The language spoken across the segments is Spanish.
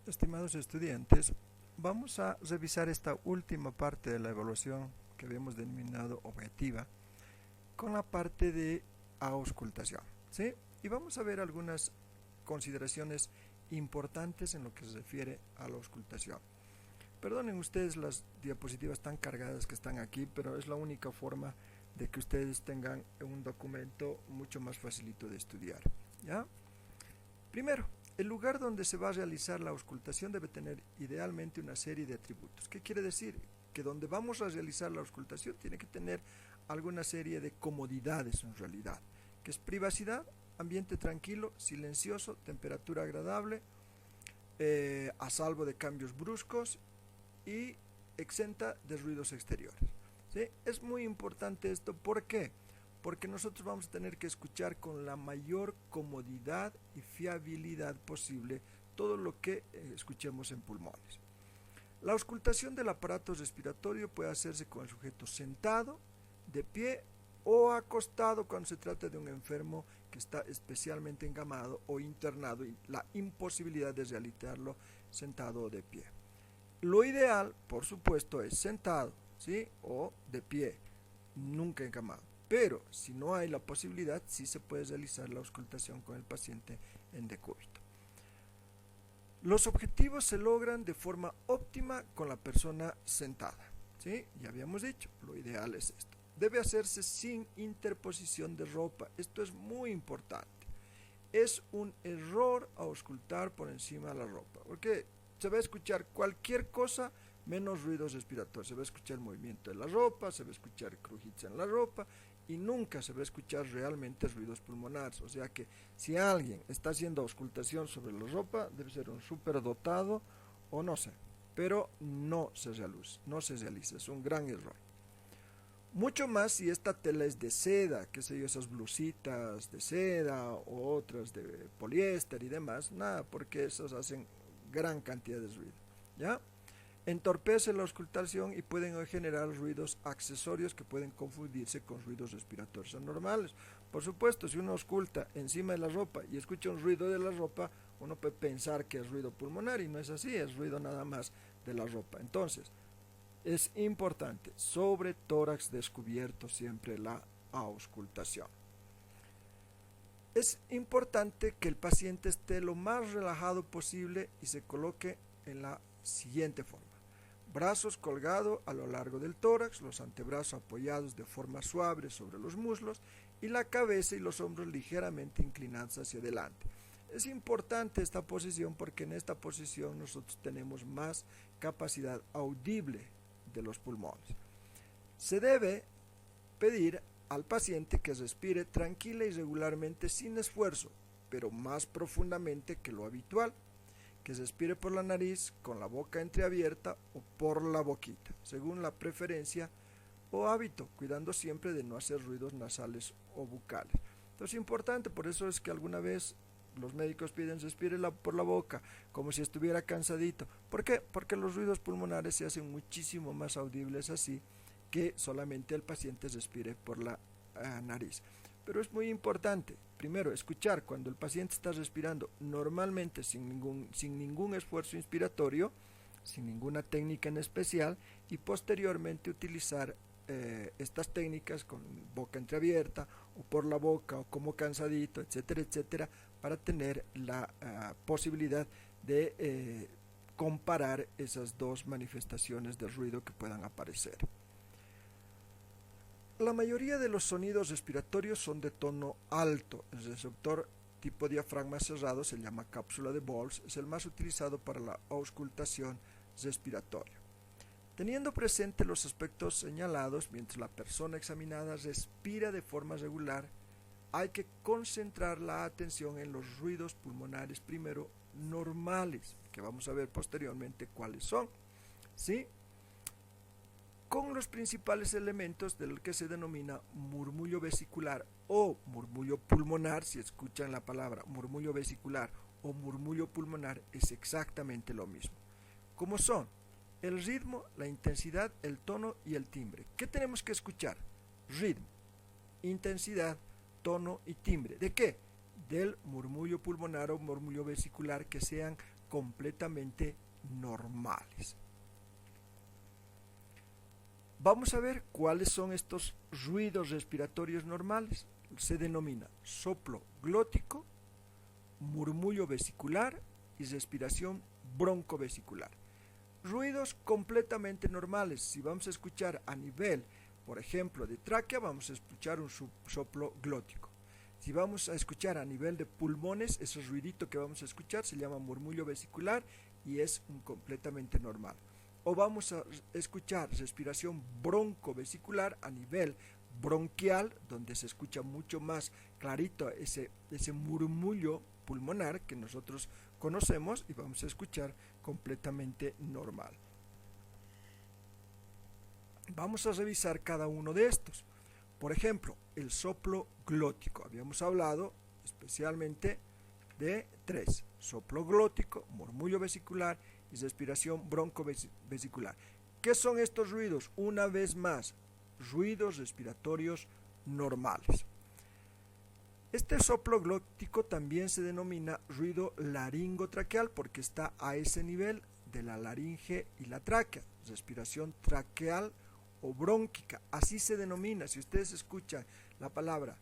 Estimados estudiantes, vamos a revisar esta última parte de la evaluación que habíamos denominado objetiva con la parte de auscultación, ¿sí? Y vamos a ver algunas consideraciones importantes en lo que se refiere a la auscultación. Perdonen ustedes las diapositivas tan cargadas que están aquí, pero es la única forma de que ustedes tengan un documento mucho más facilito de estudiar, ¿ya? Primero, el lugar donde se va a realizar la auscultación debe tener idealmente una serie de atributos. ¿Qué quiere decir? Que donde vamos a realizar la auscultación tiene que tener alguna serie de comodidades en realidad, que es privacidad, ambiente tranquilo, silencioso, temperatura agradable, a salvo de cambios bruscos y exenta de ruidos exteriores, ¿sí? Es muy importante esto, ¿por qué? Porque nosotros vamos a tener que escuchar con la mayor comodidad y fiabilidad posible todo lo que escuchemos en pulmones. La auscultación del aparato respiratorio puede hacerse con el sujeto sentado, de pie o acostado cuando se trata de un enfermo que está especialmente encamado o internado y la imposibilidad de realizarlo sentado o de pie. Lo ideal, por supuesto, es sentado, ¿sí? O de pie, nunca encamado. Pero si no hay la posibilidad, sí se puede realizar la auscultación con el paciente en decúbito. Los objetivos se logran de forma óptima con la persona sentada, ¿sí? Ya habíamos dicho, lo ideal es esto. Debe hacerse sin interposición de ropa, esto es muy importante. Es un error auscultar por encima de la ropa, porque se va a escuchar cualquier cosa menos ruidos respiratorios. Se va a escuchar el movimiento de la ropa, se va a escuchar crujitos en la ropa y nunca se va a escuchar realmente ruidos pulmonares. O sea que si alguien está haciendo auscultación sobre la ropa, debe ser un superdotado o no sé, pero no se realiza, es un gran error. Mucho más si esta tela es de seda, qué sé yo, esas blusitas de seda o otras de poliéster y demás, nada, porque esas hacen gran cantidad de ruido, ¿ya? Entorpece la auscultación y pueden generar ruidos accesorios que pueden confundirse con ruidos respiratorios anormales. Por supuesto, si uno ausculta encima de la ropa y escucha un ruido de la ropa, uno puede pensar que es ruido pulmonar y no es así, es ruido nada más de la ropa. Entonces, es importante, sobre tórax descubierto siempre la auscultación. Es importante que el paciente esté lo más relajado posible y se coloque en la siguiente forma. Brazos colgados a lo largo del tórax, los antebrazos apoyados de forma suave sobre los muslos y la cabeza y los hombros ligeramente inclinados hacia adelante. Es importante esta posición porque en esta posición nosotros tenemos más capacidad audible de los pulmones. Se debe pedir al paciente que respire tranquila y regularmente sin esfuerzo, pero más profundamente que lo habitual, que respire por la nariz, con la boca entreabierta o por la boquita, según la preferencia o hábito, cuidando siempre de no hacer ruidos nasales o bucales. Entonces es importante, por eso es que alguna vez los médicos piden respire por la boca, como si estuviera cansadito. ¿Por qué? Porque los ruidos pulmonares se hacen muchísimo más audibles así que solamente el paciente respire por la nariz. Pero es muy importante, primero, escuchar cuando el paciente está respirando normalmente sin ningún esfuerzo inspiratorio, sin ninguna técnica en especial, y posteriormente utilizar estas técnicas con boca entreabierta o por la boca o como cansadito, etcétera, etcétera, para tener la posibilidad de comparar esas dos manifestaciones de ruido que puedan aparecer. La mayoría de los sonidos respiratorios son de tono alto. El receptor tipo diafragma cerrado se llama cápsula de Bowles, es el más utilizado para la auscultación respiratoria. Teniendo presente los aspectos señalados, mientras la persona examinada respira de forma regular, hay que concentrar la atención en los ruidos pulmonares primero normales, que vamos a ver posteriormente cuáles son, ¿sí? Con los principales elementos del que se denomina murmullo vesicular o murmullo pulmonar. Si escuchan la palabra murmullo vesicular o murmullo pulmonar, es exactamente lo mismo. ¿Cómo son? El ritmo, la intensidad, el tono y el timbre. ¿Qué tenemos que escuchar? Ritmo, intensidad, tono y timbre. ¿De qué? Del murmullo pulmonar o murmullo vesicular, que sean completamente normales. Vamos a ver cuáles son estos ruidos respiratorios normales. Se denomina soplo glótico, murmullo vesicular y respiración broncovesicular. Ruidos completamente normales. Si vamos a escuchar a nivel, por ejemplo, de tráquea, vamos a escuchar un soplo glótico. Si vamos a escuchar a nivel de pulmones, ese ruidito que vamos a escuchar se llama murmullo vesicular y es completamente normal. O vamos a escuchar respiración broncovesicular a nivel bronquial, donde se escucha mucho más clarito ese murmullo pulmonar que nosotros conocemos y vamos a escuchar completamente normal. Vamos a revisar cada uno de estos. Por ejemplo, el soplo glótico. Habíamos hablado especialmente de 3: soplo glótico, murmullo vesicular y respiración broncovesicular. ¿Qué son estos ruidos? Una vez más, ruidos respiratorios normales. Este soplo glótico también se denomina ruido laringotraqueal porque está a ese nivel de la laringe y la tráquea, respiración traqueal o brónquica, así se denomina. Si ustedes escuchan la palabra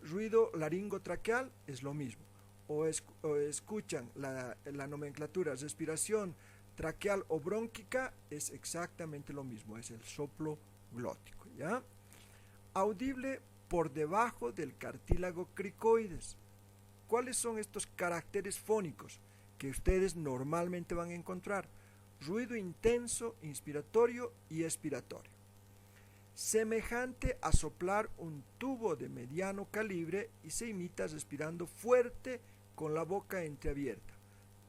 ruido laringotraqueal, es lo mismo. O escuchan la nomenclatura respiración traqueal o brónquica, es exactamente lo mismo, es el soplo glótico, ¿ya? Audible por debajo del cartílago cricoides. ¿Cuáles son estos caracteres fónicos que ustedes normalmente van a encontrar? Ruido intenso, inspiratorio y expiratorio. Semejante a soplar un tubo de mediano calibre y se imita respirando fuerte con la boca entreabierta,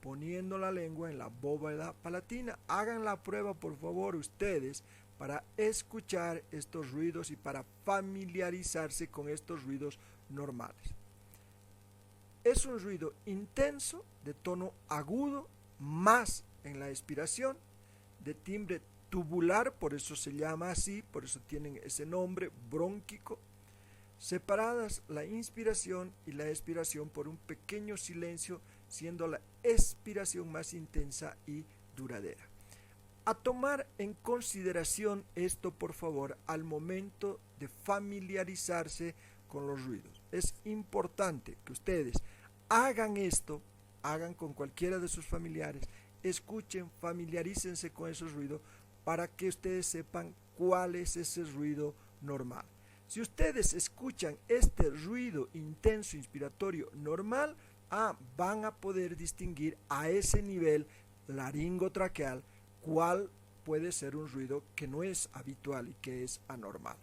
poniendo la lengua en la bóveda palatina. Hagan la prueba, por favor, ustedes, para escuchar estos ruidos y para familiarizarse con estos ruidos normales. Es un ruido intenso, de tono agudo, más en la expiración, de timbre tubular, por eso se llama así, por eso tienen ese nombre, brónquico, separadas la inspiración y la expiración por un pequeño silencio, siendo la expiración más intensa y duradera. A tomar en consideración esto, por favor, al momento de familiarizarse con los ruidos. Es importante que ustedes hagan esto, hagan con cualquiera de sus familiares, escuchen, familiarícense con esos ruidos para que ustedes sepan cuál es ese ruido normal. Si ustedes escuchan este ruido intenso inspiratorio normal, van a poder distinguir a ese nivel laringotraqueal cuál puede ser un ruido que no es habitual y que es anormal.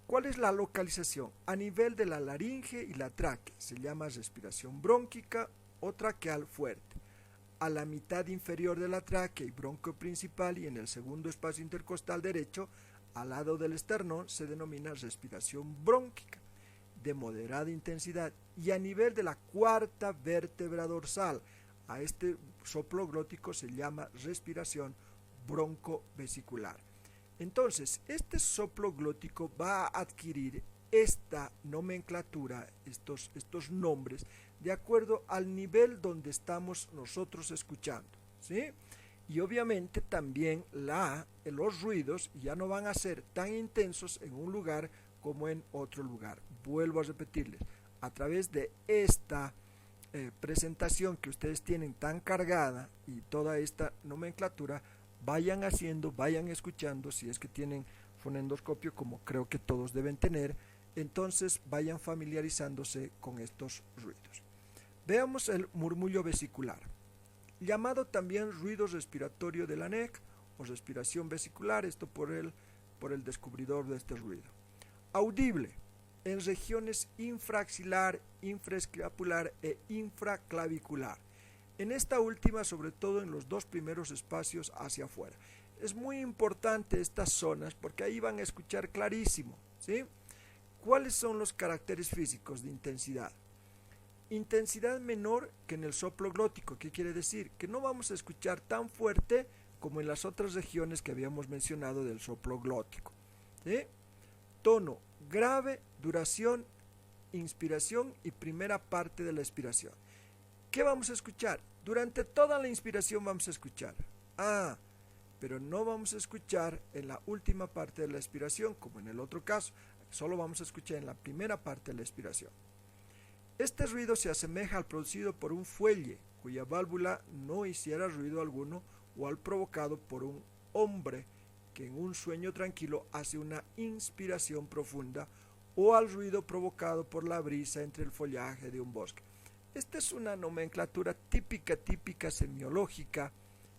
¿Cuál es la localización? A nivel de la laringe y la tráquea, se llama respiración brónquica o traqueal fuerte. A la mitad inferior de la tráquea y bronquio principal y en el segundo espacio intercostal derecho, al lado del esternón, se denomina respiración brónquica de moderada intensidad, y a nivel de la cuarta vértebra dorsal, a este soplo glótico se llama respiración broncovesicular. Entonces, este soplo glótico va a adquirir esta nomenclatura, estos nombres, de acuerdo al nivel donde estamos nosotros escuchando, ¿sí? Y obviamente también los ruidos ya no van a ser tan intensos en un lugar como en otro lugar. Vuelvo a repetirles, a través de esta presentación que ustedes tienen tan cargada y toda esta nomenclatura, vayan escuchando, si es que tienen fonendoscopio, como creo que todos deben tener, entonces vayan familiarizándose con estos ruidos. Veamos el murmullo vesicular, llamado también ruido respiratorio de la NEC o respiración vesicular, esto por el descubridor de este ruido. Audible en regiones infraaxilar, infraescapular e infraclavicular. En esta última, sobre todo en los dos primeros espacios hacia afuera. Es muy importante estas zonas porque ahí van a escuchar clarísimo, ¿sí? ¿Cuáles son los caracteres físicos de intensidad? Intensidad menor que en el soplo glótico. ¿Qué quiere decir? Que no vamos a escuchar tan fuerte como en las otras regiones que habíamos mencionado del soplo glótico, ¿sí? Tono grave, duración, inspiración y primera parte de la expiración. ¿Qué vamos a escuchar? Durante toda la inspiración vamos a escuchar. Pero no vamos a escuchar en la última parte de la expiración, como en el otro caso. Solo vamos a escuchar en la primera parte de la expiración. Este ruido se asemeja al producido por un fuelle, cuya válvula no hiciera ruido alguno, o al provocado por un hombre que en un sueño tranquilo hace una inspiración profunda, o al ruido provocado por la brisa entre el follaje de un bosque. Esta es una nomenclatura típica semiológica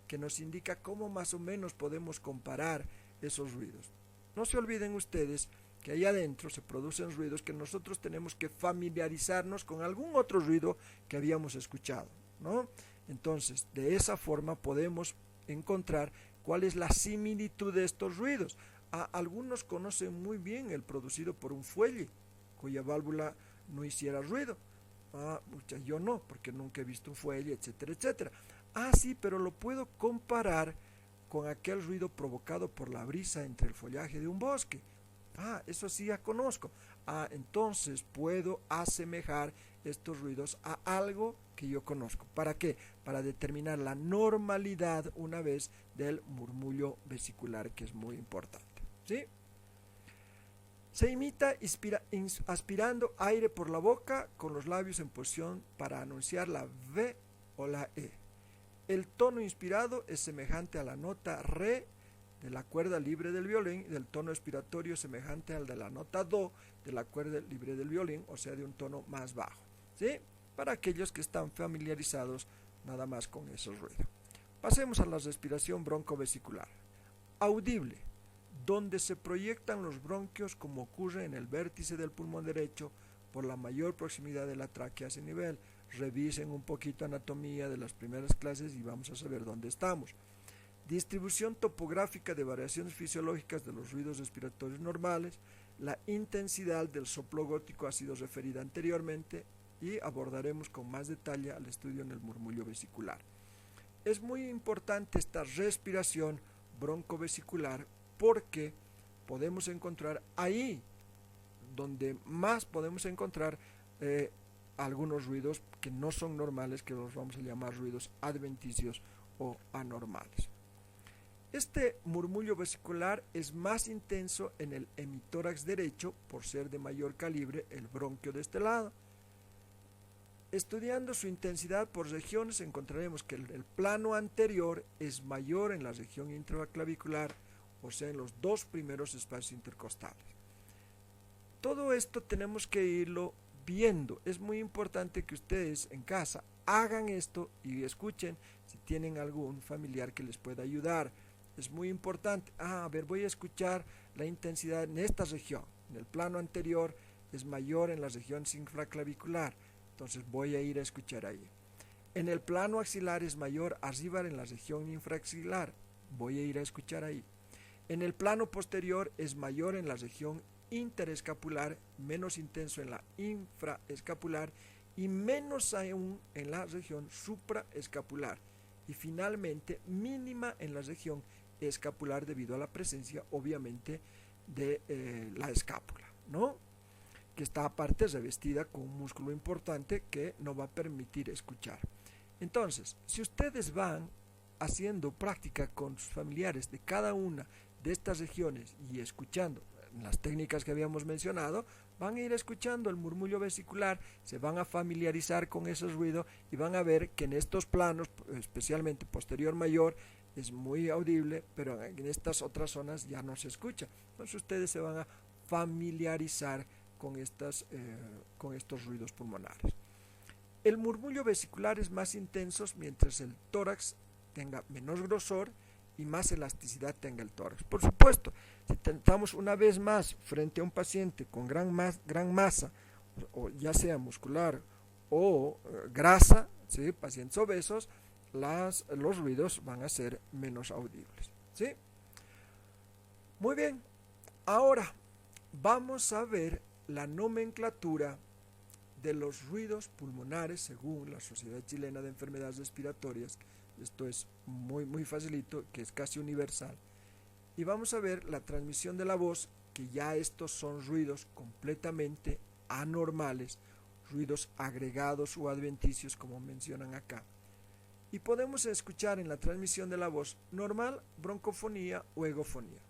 que nos indica cómo más o menos podemos comparar esos ruidos. No se olviden ustedes que ahí adentro se producen ruidos que nosotros tenemos que familiarizarnos con algún otro ruido que habíamos escuchado, ¿no? Entonces, de esa forma podemos encontrar cuál es la similitud de estos ruidos. Algunos conocen muy bien el producido por un fuelle, cuya válvula no hiciera ruido. Yo no, porque nunca he visto un fuelle, etcétera, etcétera. Sí, pero lo puedo comparar con aquel ruido provocado por la brisa entre el follaje de un bosque. Eso sí ya conozco. Entonces puedo asemejar estos ruidos a algo que yo conozco. ¿Para qué? Para determinar la normalidad una vez del murmullo vesicular, que es muy importante. ¿Sí? Se imita aspirando aire por la boca con los labios en posición para anunciar la V o la E. El tono inspirado es semejante a la nota Re de la cuerda libre del violín, y del tono expiratorio semejante al de la nota Do de la cuerda libre del violín, o sea, de un tono más bajo. ¿Sí? Para aquellos que están familiarizados nada más con esos ruidos. Pasemos a la respiración broncovesicular. Audible, donde se proyectan los bronquios como ocurre en el vértice del pulmón derecho por la mayor proximidad de la tráquea a ese nivel. Revisen un poquito anatomía de las primeras clases y vamos a saber dónde estamos. Distribución topográfica de variaciones fisiológicas de los ruidos respiratorios normales. La intensidad del soplo gótico ha sido referida anteriormente y abordaremos con más detalle al estudio en el murmullo vesicular. Es muy importante esta respiración broncovesicular porque podemos encontrar ahí donde más podemos encontrar algunos ruidos que no son normales, que los vamos a llamar ruidos adventicios o anormales. Este murmullo vesicular es más intenso en el hemitórax derecho por ser de mayor calibre el bronquio de este lado. Estudiando su intensidad por regiones encontraremos que el plano anterior es mayor en la región intraclavicular, o sea, en los dos primeros espacios intercostales. Todo esto tenemos que irlo viendo. Es muy importante que ustedes en casa hagan esto y escuchen si tienen algún familiar que les pueda ayudar. Es muy importante. Voy a escuchar la intensidad en esta región. En el plano anterior es mayor en la región infraclavicular. Entonces voy a ir a escuchar ahí. En el plano axilar es mayor arriba en la región infraaxilar. Voy a ir a escuchar ahí. En el plano posterior es mayor en la región interescapular, menos intenso en la infraescapular y menos aún en la región supraescapular. Y finalmente mínima en la región escapular debido a la presencia, obviamente, de la escápula, ¿no? Que está aparte revestida con un músculo importante que no va a permitir escuchar. Entonces, si ustedes van haciendo práctica con sus familiares de cada una de estas regiones y escuchando las técnicas que habíamos mencionado, van a ir escuchando el murmullo vesicular, se van a familiarizar con ese ruido y van a ver que en estos planos, especialmente posterior mayor, es muy audible, pero en estas otras zonas ya no se escucha. Entonces ustedes se van a familiarizar con estos ruidos pulmonares. El murmullo vesicular es más intenso mientras el tórax tenga menor grosor y más elasticidad tenga el tórax. Por supuesto, si estamos una vez más frente a un paciente con gran masa, o ya sea muscular o grasa, ¿sí? Pacientes obesos, los ruidos van a ser menos audibles, ¿sí? Muy bien, ahora vamos a ver la nomenclatura de los ruidos pulmonares según la Sociedad Chilena de Enfermedades Respiratorias. Esto es muy facilito, que es casi universal. Y vamos a ver la transmisión de la voz, que ya estos son ruidos completamente anormales, ruidos agregados o adventicios como mencionan acá. Y podemos escuchar en la transmisión de la voz normal, broncofonía o egofonía.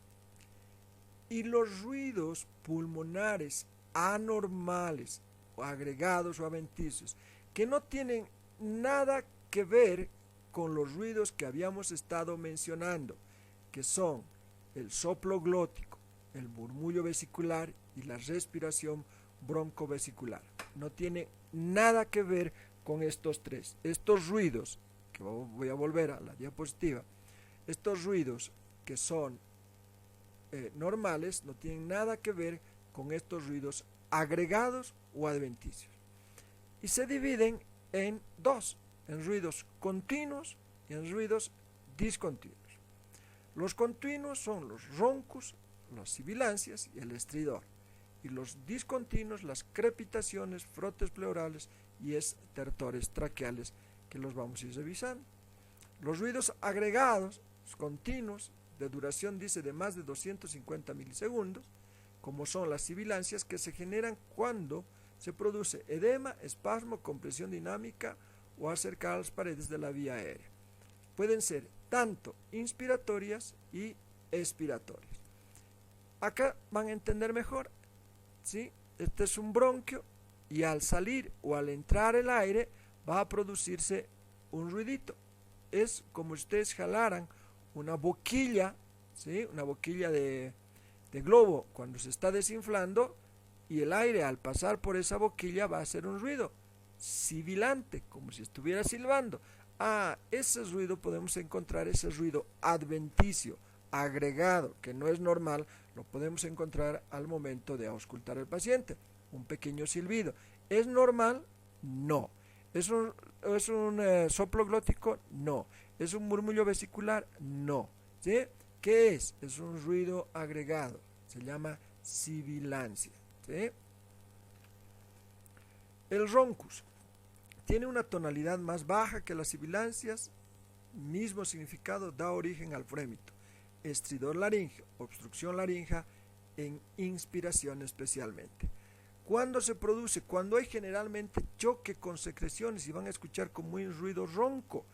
Y los ruidos pulmonares anormales o agregados o adventicios que no tienen nada que ver con los ruidos que habíamos estado mencionando, que son el soplo glótico, el murmullo vesicular y la respiración broncovesicular. No tiene nada que ver con estos tres. Estos ruidos, que voy a volver a la diapositiva, estos ruidos que son normales no tienen nada que ver con estos ruidos agregados o adventicios. Y se dividen en dos, en ruidos continuos y en ruidos discontinuos. Los continuos son los roncos, las sibilancias y el estridor. Y los discontinuos, las crepitaciones, frotes pleurales y estertores traqueales, que los vamos a ir revisando. Los ruidos agregados, continuos, de duración dice de más de 250 milisegundos, como son las sibilancias, que se generan cuando se produce edema, espasmo, compresión dinámica o acercar a las paredes de la vía aérea. Pueden ser tanto inspiratorias y expiratorias. Acá van a entender mejor, ¿sí? Este es un bronquio y al salir o al entrar el aire va a producirse un ruidito. Es como si ustedes jalaran una boquilla, ¿sí? Una boquilla de globo cuando se está desinflando, y el aire al pasar por esa boquilla va a hacer un ruido sibilante, como si estuviera silbando. Ese ruido podemos encontrar, ese ruido adventicio agregado, que no es normal, lo podemos encontrar al momento de auscultar al paciente, un pequeño silbido. ¿Es normal? No. ¿Es un soplo glótico? No. ¿Es un murmullo vesicular? No. ¿Sí? ¿Qué es? Es un ruido agregado, se llama sibilancia. ¿Sí? El roncus tiene una tonalidad más baja que las sibilancias, mismo significado, da origen al frémito, estridor laríngeo, obstrucción laríngea en inspiración especialmente. ¿Cuándo se produce? Cuando hay generalmente choque con secreciones y van a escuchar como un ruido ronco.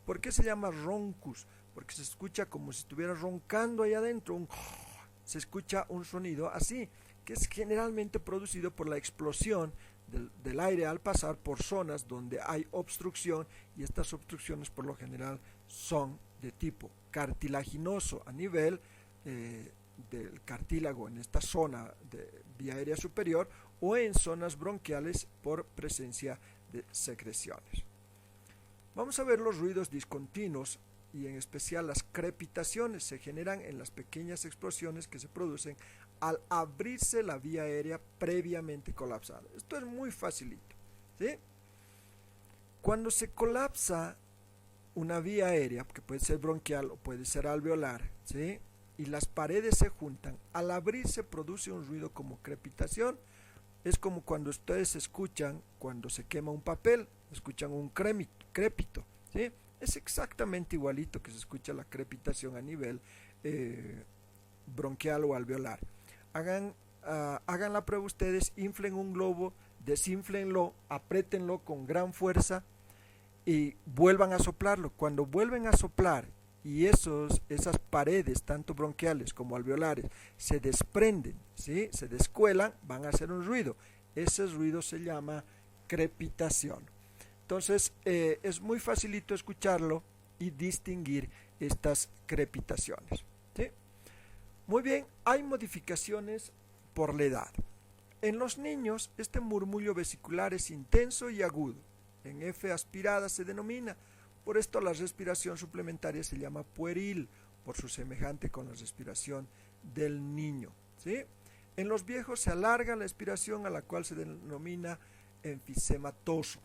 ¿Por qué se llama roncus? Porque se escucha como si estuviera roncando ahí adentro, se escucha un sonido así, que es generalmente producido por la explosión del aire al pasar por zonas donde hay obstrucción, y estas obstrucciones por lo general son de tipo cartilaginoso a nivel del cartílago en esta zona de vía aérea superior, o en zonas bronquiales por presencia de secreciones. Vamos a ver los ruidos discontinuos, y en especial las crepitaciones. Se generan en las pequeñas explosiones que se producen al abrirse la vía aérea previamente colapsada. Esto es muy facilito, ¿sí? Cuando se colapsa una vía aérea, que puede ser bronquial o puede ser alveolar, ¿sí?, y las paredes se juntan, al abrirse produce un ruido como crepitación. Es como cuando ustedes escuchan cuando se quema un papel, escuchan un crépito, ¿sí? Es exactamente igualito que se escucha la crepitación a nivel bronquial o alveolar. Hagan la prueba ustedes, inflen un globo, desinflenlo, apriétenlo con gran fuerza y vuelvan a soplarlo. Cuando vuelven a soplar y esas paredes, tanto bronquiales como alveolares, se desprenden, ¿sí?, se descuelan, van a hacer un ruido. Ese ruido se llama crepitación. Entonces es muy facilito escucharlo y distinguir estas crepitaciones, ¿sí? Muy bien, hay modificaciones por la edad. En los niños este murmullo vesicular es intenso y agudo, en F aspirada se denomina. Por esto la respiración suplementaria se llama pueril, por su semejante con la respiración del niño, ¿sí? En los viejos se alarga la expiración, a la cual se denomina enfisematoso.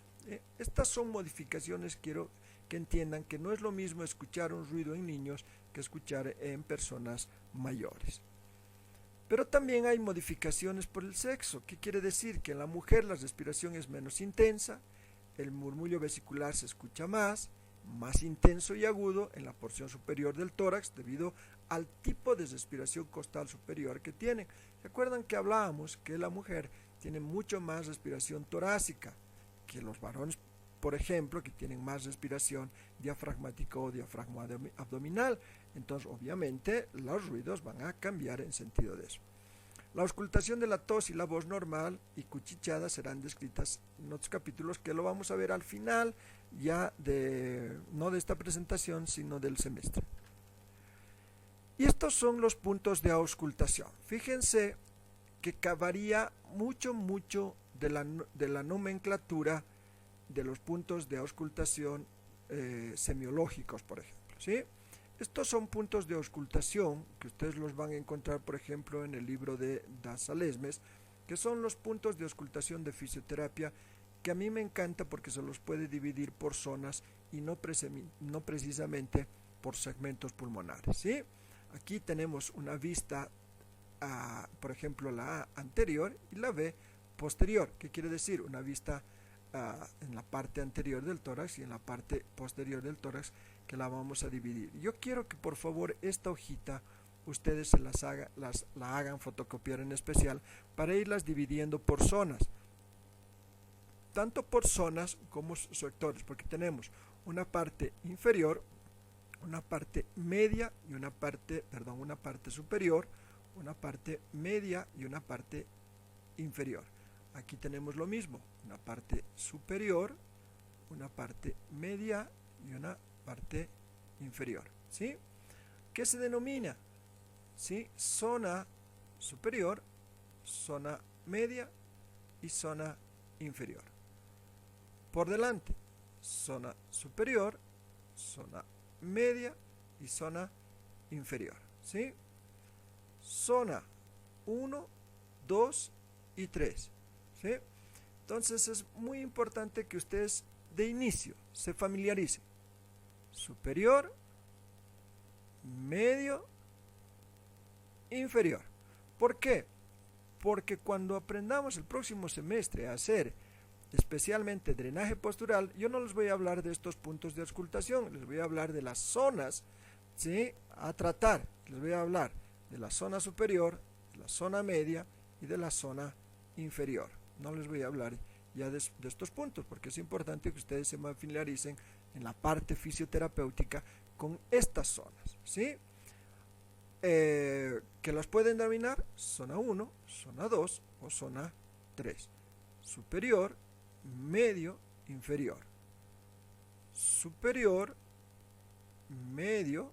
Estas son modificaciones, quiero que entiendan que no es lo mismo escuchar un ruido en niños que escuchar en personas mayores. Pero también hay modificaciones por el sexo. ¿Qué quiere decir? Que en la mujer la respiración es menos intensa, el murmullo vesicular se escucha más intenso y agudo en la porción superior del tórax debido al tipo de respiración costal superior que tiene. ¿Se acuerdan que hablábamos que la mujer tienen mucho más respiración torácica que los varones, por ejemplo, que tienen más respiración diafragmática o diafragma abdominal. Entonces, obviamente, los ruidos van a cambiar en sentido de eso. La auscultación de la tos y la voz normal y cuchicheada serán descritas en otros capítulos que lo vamos a ver al final, ya no de esta presentación, sino del semestre. Y estos son los puntos de auscultación. Fíjense que varía mucho de la nomenclatura de los puntos de auscultación semiológicos, por ejemplo, ¿sí? Estos son puntos de auscultación que ustedes los van a encontrar, por ejemplo, en el libro de Salesmes, que son los puntos de auscultación de fisioterapia, que a mí me encanta porque se los puede dividir por zonas y no precisamente por segmentos pulmonares, ¿sí? Aquí tenemos una vista, por ejemplo, la A anterior y la B posterior. ¿Qué quiere decir? Una vista en la parte anterior del tórax y en la parte posterior del tórax, que la vamos a dividir. Yo quiero que por favor esta hojita ustedes se la hagan fotocopiar en especial para irlas dividiendo por zonas, tanto por zonas como sectores, porque tenemos una parte inferior, una parte media y una parte superior, una parte media y una parte inferior. Aquí tenemos lo mismo, una parte superior, una parte media y una parte inferior, ¿sí? ¿Qué se denomina? ¿Sí? Zona superior, zona media y zona inferior. Por delante, zona superior, zona media y zona inferior, ¿sí? Zona 1, 2 y 3, ¿sí? Entonces es muy importante que ustedes de inicio se familiaricen. Superior, medio, inferior. ¿Por qué? Porque cuando aprendamos el próximo semestre a hacer especialmente drenaje postural, yo no les voy a hablar de estos puntos de auscultación, les voy a hablar de las zonas, ¿sí?, a tratar. Les voy a hablar de la zona superior, de la zona media y de la zona inferior. No les voy a hablar ya de estos puntos, porque es importante que ustedes se familiaricen en la parte fisioterapéutica con estas zonas, ¿sí? Que las pueden denominar zona 1, zona 2 o zona 3. Superior, medio, inferior. Superior, medio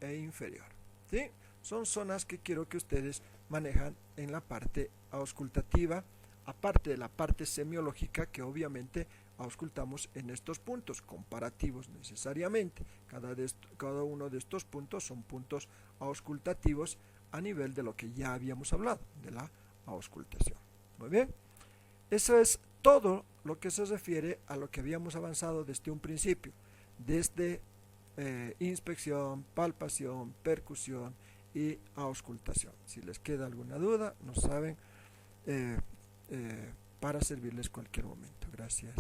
e inferior, ¿sí? Son zonas que quiero que ustedes manejan en la parte auscultativa, aparte de la parte semiológica, que obviamente auscultamos en estos puntos comparativos necesariamente. Cada uno de estos puntos son puntos auscultativos a nivel de lo que ya habíamos hablado, de la auscultación. Muy bien, eso es todo lo que se refiere a lo que habíamos avanzado desde un principio, desde inspección, palpación, percusión y auscultación. Si les queda alguna duda, nos saben, para servirles cualquier momento. Gracias.